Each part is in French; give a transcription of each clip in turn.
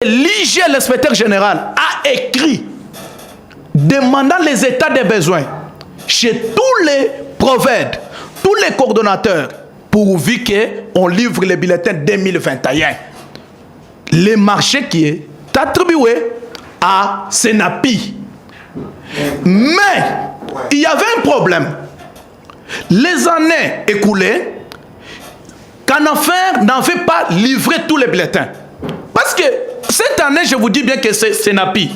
L'IG, l'inspecteur général, a écrit demandant les états des besoins chez tous les prophètes, tous les coordonnateurs, pourvu qu'on livre les bulletins 2021. Le marché qui est attribué à Senapi. Mais il y avait un problème. Les années écoulées, Canafer n'avait pas livré tous les bulletins. Parce que cette année, je vous dis bien que c'est Senapi.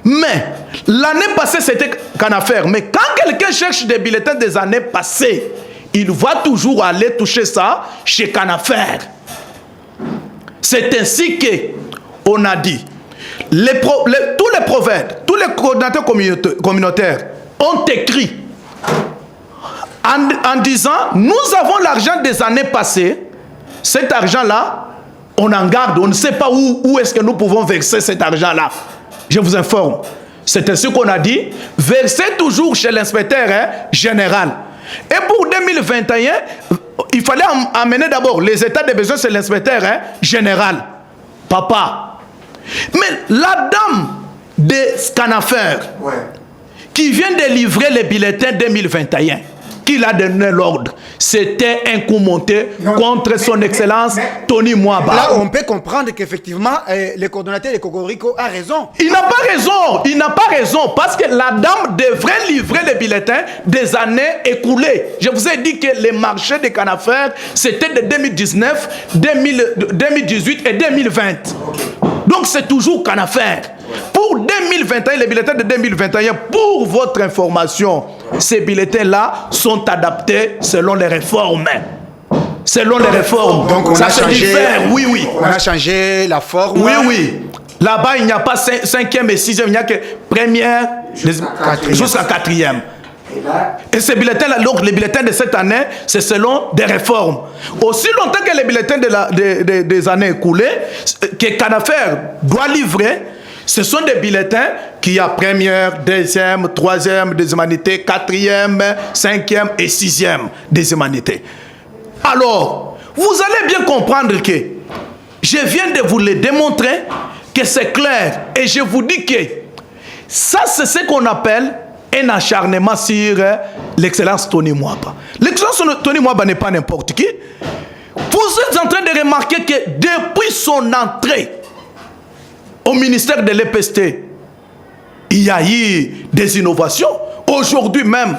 Mais l'année passée, c'était Canafer. Mais quand quelqu'un cherche des bulletins des années passées, il va toujours aller toucher ça chez Canafer. C'est ainsi qu'on a dit, tous les prophètes, tous les coordinateurs communautaires ont écrit en disant, nous avons l'argent des années passées, cet argent-là, on en garde, on ne sait pas où est-ce que nous pouvons verser cet argent-là. Je vous informe. C'est ainsi qu'on a dit, versez toujours chez l'inspecteur général. Et pour 2021, il fallait amener d'abord les états de besoin, c'est l'inspecteur général. Papa. Mais la dame de Canafer, qui vient de livrer les bulletins 2021, qu'il a donné l'ordre, c'était un coup monté contre son excellence Tony Mwaba. Là, on peut comprendre qu'effectivement, le coordonnateur de Cocorico a raison. Il n'a pas raison, il n'a pas raison, parce que la dame devrait livrer les bulletins des années écoulées. Je vous ai dit que les marchés de Canafer, c'était de 2019, 2018 et 2020. Donc c'est toujours Canafer. Pour 2021, les bulletins de 2021, pour votre information, ces bulletins-là sont adaptés selon les réformes. Selon les réformes. Donc on ça a se changé, diffère, oui, oui. On a changé la forme. Oui, oui. Là-bas, il n'y a pas 5e et 6e, il n'y a que première jusqu'à 4e. Et ces bulletins-là, donc les bulletins de cette année, c'est selon des réformes. Aussi longtemps que les bulletins des années écoulées, que Canafer doit livrer, ce sont des bulletins qui a première, deuxième, troisième des humanités, quatrième, 5e et 6e des humanités. Alors, vous allez bien comprendre que je viens de vous le démontrer, que c'est clair. Et je vous dis que ça, c'est ce qu'on appelle un acharnement sur l'excellence Tony Mwaba. L'excellence Tony Mwaba n'est pas n'importe qui. Vous êtes en train de remarquer que depuis son entrée au ministère de l'EPST, il y a eu des innovations. Aujourd'hui même,